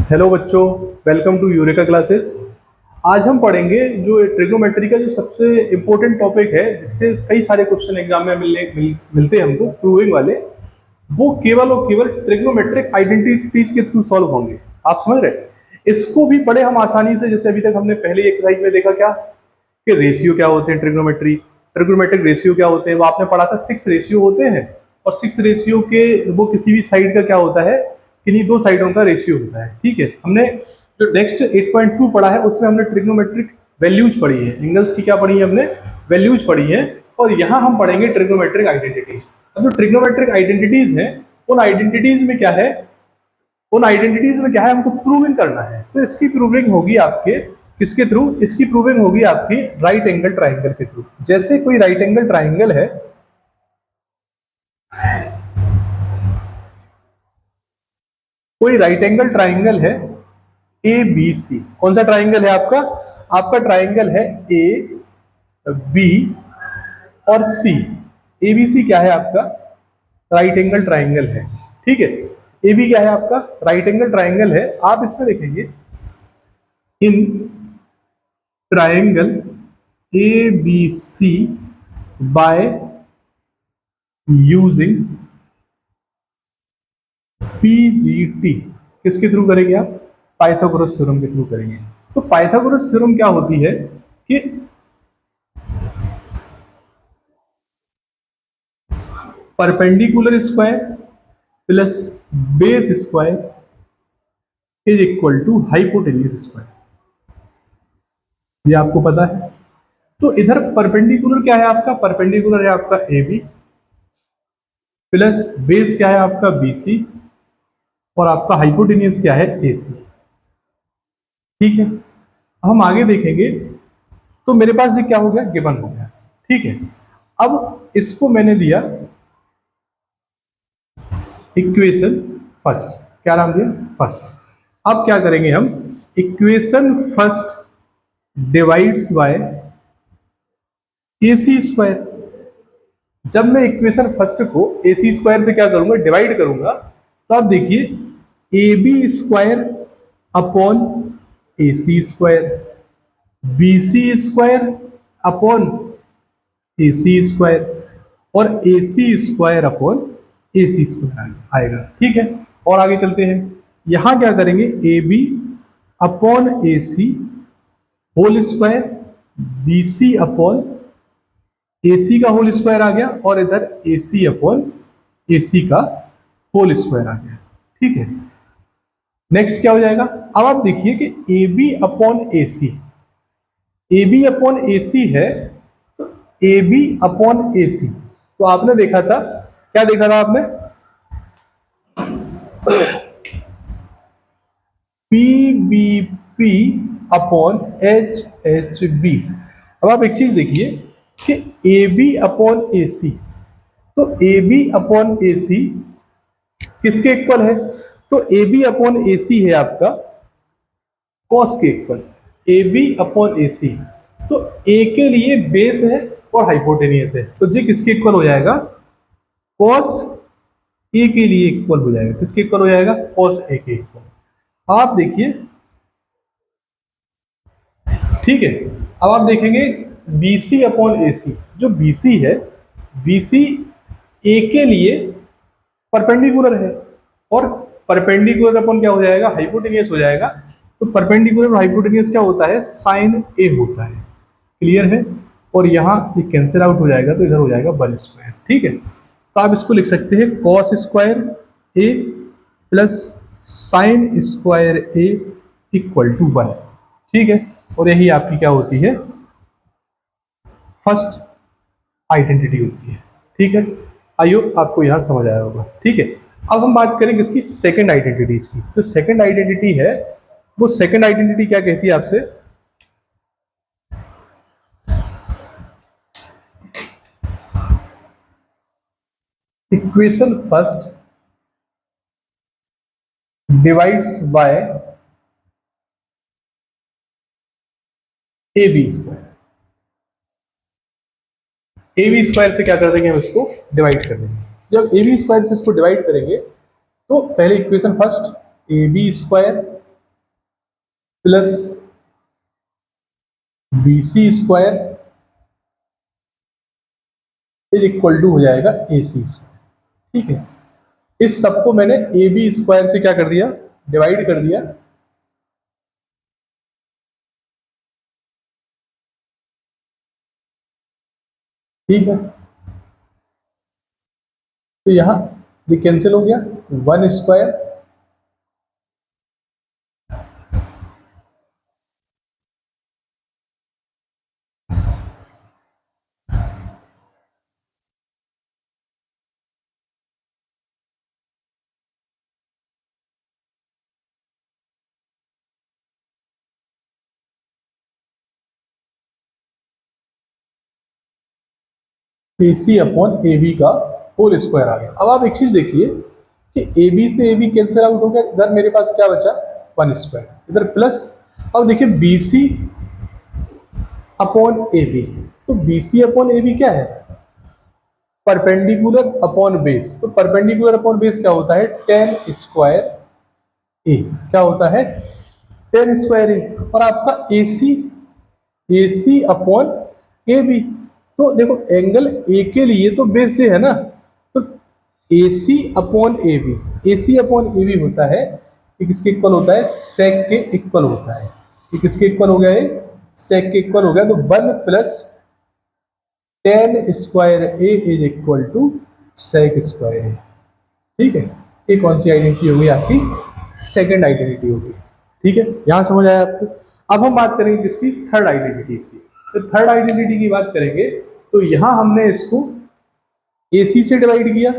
Hello बच्चों, welcome to eureka classes. आज हम पढ़ेंगे जो ट्रिग्नोमेट्री का जो सबसे इम्पोर्टेंट टॉपिक है, जिससे कई सारे क्वेश्चन एग्जाम में मिलते हैं हमको, प्रूविंग वाले। वो केवल और केवल ट्रिग्नोमेट्रिक आइडेंटिटीज के थ्रू सॉल्व होंगे। आप समझ रहे हैं? इसको भी बड़े हम आसानी से, जैसे अभी तक हमने पहले एक्सरसाइज में देखा क्या कि रेशियो क्या होते हैं, ट्रिग्नोमेट्रिक रेशियो क्या होते हैं, वो आपने पढ़ा था। 6 रेशियो होते हैं और 6 रेशियो के वो किसी भी साइड का क्या होता है, किन्हीं दो साइडों का रेशियो होता है। ठीक है, हमने जो नेक्स्ट 8.2 पढ़ा है उसमें हमने ट्रिग्नोमेट्रिक वैल्यूज पढ़ी है, एंगल्स की क्या पढ़ी है हमने, वैल्यूज पढ़ी है। और यहाँ हम पढ़ेंगे ट्रिग्नोमेट्रिक आइडेंटिटीज। अब जो ट्रिग्नोमेट्रिक आइडेंटिटीज हैं, उन आइडेंटिटीज में क्या है, हमको प्रूविंग करना है। तो इसकी प्रूविंग होगी आपके किसके थ्रू? इसकी प्रूविंग होगी आपकी राइट एंगल ट्राइंगल के थ्रू। जैसे कोई राइट एंगल ट्राइंगल है, ए बी सी। कौन सा ट्राइंगल है आपका? आपका ट्राइंगल है ए बी और सी। ए बी सी क्या है आपका? राइट एंगल ट्राइंगल है। ठीक है, ए बी क्या है आपका? राइट एंगल ट्राइंगल है। आप इसमें देखेंगे in triangle A B C by using PGT. किसके थ्रू करेंगे आप? पाइथागोरस थ्योरम के थ्रू करेंगे। तो पाइथागोरस थ्योरम क्या होती है कि perpendicular square plus base square is equal to hypotenuse square. ये आपको पता है। तो इधर परपेंडिकुलर क्या है आपका? परपेंडिकुलर है आपका ए बी प्लस बेस क्या है आपका बी सी, और आपका हाइपोटेन्यूज क्या है ए सी। ठीक है, हम आगे देखेंगे। तो मेरे पास ये क्या हो गया? गिवन हो गया। ठीक है, अब इसको मैंने दिया इक्वेशन फर्स्ट। क्या नाम दिया? फर्स्ट। अब क्या करेंगे हम? Equation first divides by A C square. जब मैं इक्वेशन फर्स्ट को ए सी स्क्वायर से क्या करूंगा? डिवाइड करूंगा। तो आप देखिए A B square upon A C square, B C square upon A C square, और A C square upon A C square आएगा। ठीक है, और आगे चलते हैं। यहां क्या करेंगे? A B upon A C whole square, B C upon A C का होल स्क्वायर आ गया, और इधर ए सी अपॉन ए सी का होल स्क्वायर आ गया। ठीक है, नेक्स्ट क्या हो जाएगा? अब आप देखिए कि A B upon A C, A B upon A C है, तो ए बी अपॉन ए सी, तो आपने देखा था, क्या देखा था आपने? P B P upon H H B. अब आप एक चीज देखिए कि ए बी अपॉन ए सी, तो ए बी अपॉन ए सी किसके इक्वल है? तो A B upon A C है आपका कॉस के equal. A B upon A सी, तो ए के लिए बेस है और हाइपोटेनियस है, तो जी किसके इक्वल हो जाएगा? कॉस ए के लिए इक्वल हो जाएगा। किसके इक्वल हो जाएगा? कॉस ए के इक्वल। आप देखिए, ठीक है, अब आप देखेंगे बी सी अपॉन ए सी। जो बी सी है, बी सी ए के लिए परपेंडिकुलर है, और परपेंडिकुलर अपन क्या हो जाएगा? हाइपोटेनियस हो जाएगा। तो परपेंडिकुलर और हाइपोटेनियस क्या होता है? साइन ए होता है। क्लियर है? और यहाँ ये कैंसिल आउट हो जाएगा, तो इधर हो जाएगा 1 स्क्वायर। ठीक है, तो आप इसको लिख सकते हैं cos square A plus sine square A equal to 1। ठीक है, और यही आपकी क्या होती है? फर्स्ट आइडेंटिटी होती है। ठीक है, आई होप आपको यहां समझ आया होगा। ठीक है, अब हम बात करेंगे इसकी सेकंड आइडेंटिटीज की। जो सेकंड आइडेंटिटी है, वो सेकंड आइडेंटिटी क्या कहती है आपसे? Equation first divides by A B square. A B square से क्या कर देंगे? हम इसको डिवाइड कर देंगे। जब ए बी स्क्वायर से इसको डिवाइड करेंगे, तो पहले equation first A B square plus B C square is equal to हो जाएगा ए सी स्क्वायर। ठीक है, इस सबको मैंने ए बी स्क्वायर से क्या कर दिया, डिवाइड कर दिया। ठीक है, तो यहां ये कैंसिल हो गया, one square A C upon A B का होल स्क्वायर आ गया। अब आप एक चीज देखिए कि ए बी से ए बी कैंसिल आउट हो गया, इधर मेरे पास क्या बचा, वन स्क्वायर, इधर प्लस। अब देखिए B C upon A B, तो B C upon A B क्या है, परपेंडिकुलर अपॉन बेस। तो परपेंडिकुलर अपॉन बेस क्या होता है, टेन स्क्वायर ए, क्या होता है, टेन स्क्वायर ए। और आपका ए सी अपॉन ए बी, तो देखो एंगल ए के लिए तो बेस से है ना, तो A C upon A B, A C upon A B होता है, ये किसके इक्वल होता है, सेक के इक्वल होता है। ये किसके इक्वल हो गया, ये सेक के इक्वल हो गया। तो one plus tan square A is equal to sec square A. ठीक है, ये कौन सी आइडेंटिटी होगी, आपकी सेकंड आइडेंटिटी होगी। ठीक है, यहां समझ आया आपको। अब हम बात करेंगे किसकी, थर्ड आइडेंटिटी की। तो थर्ड आइडेंटिटी की बात करेंगे तो यहां हमने इसको ए सी से डिवाइड किया,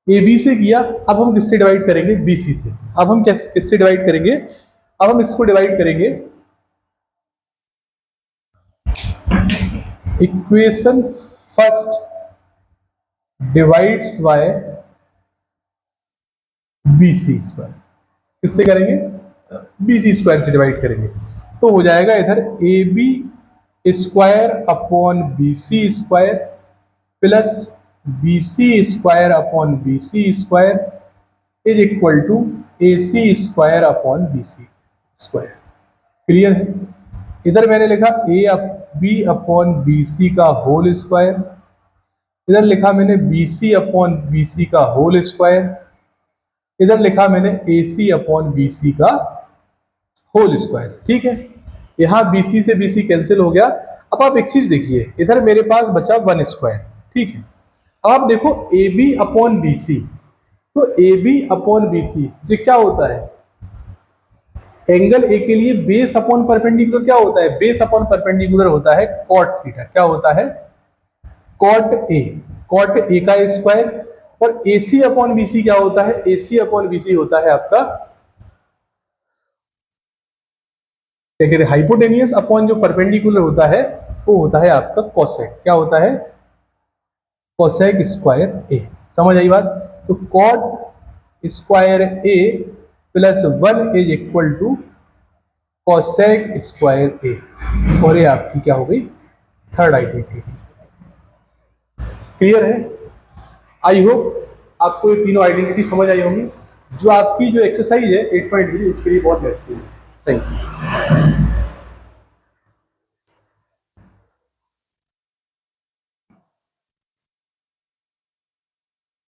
ए बी से किया, अब हम किससे डिवाइड करेंगे, बी सी से। अब हम किससे डिवाइड करेंगे, अब हम इसको डिवाइड करेंगे equation first divides by B C square. किससे करेंगे, बी सी स्क्वायर से डिवाइड करेंगे। तो हो जाएगा इधर A B square upon B C square plus B C square upon B C square is equal to A C square upon B C square. Clear है, इधर मैंने लिखा A B upon B C का whole square, इधर लिखा मैंने B C upon B C का whole square, इधर लिखा मैंने ए सी अपॉन बी सी का होल स्क्वायर। ठीक है, यहां बी सी से बी सी कैंसिल हो गया। अब आप एक चीज देखिए, इधर मेरे पास बचा वन स्क्वायर। ठीक है, अब आप देखो A B upon B C, तो A B upon B C जो क्या होता है, एंगल ए के लिए बेस अपॉन परपेंडिकुलर क्या होता है, बेस अपॉन परपेंडिकुलर होता है कॉट थीटा। क्या होता है, कॉट ए, कॉट ए का स्क्वायर। और ए सी अपॉन बी सी क्या होता है, ए सी अपॉन बी सी होता है आपका क्या कहते हैं, हाइपोटेनियस अपॉन जो परपेंडिकुलर होता है वो होता है आपका कोसेक। क्या होता है, कोसेक स्क्वायर ए। समझ आई बात। तो cot square A plus one is equal to cosec square A, और ये आपकी क्या हो गई, थर्ड आइडेंटिटी। क्लियर है, आई होप आपको ये तीनों आइडेंटिटी समझ आई होंगी। जो आपकी जो एक्सरसाइज है 8.3 उसके लिए बहुत बेहतरीन है। Thank you.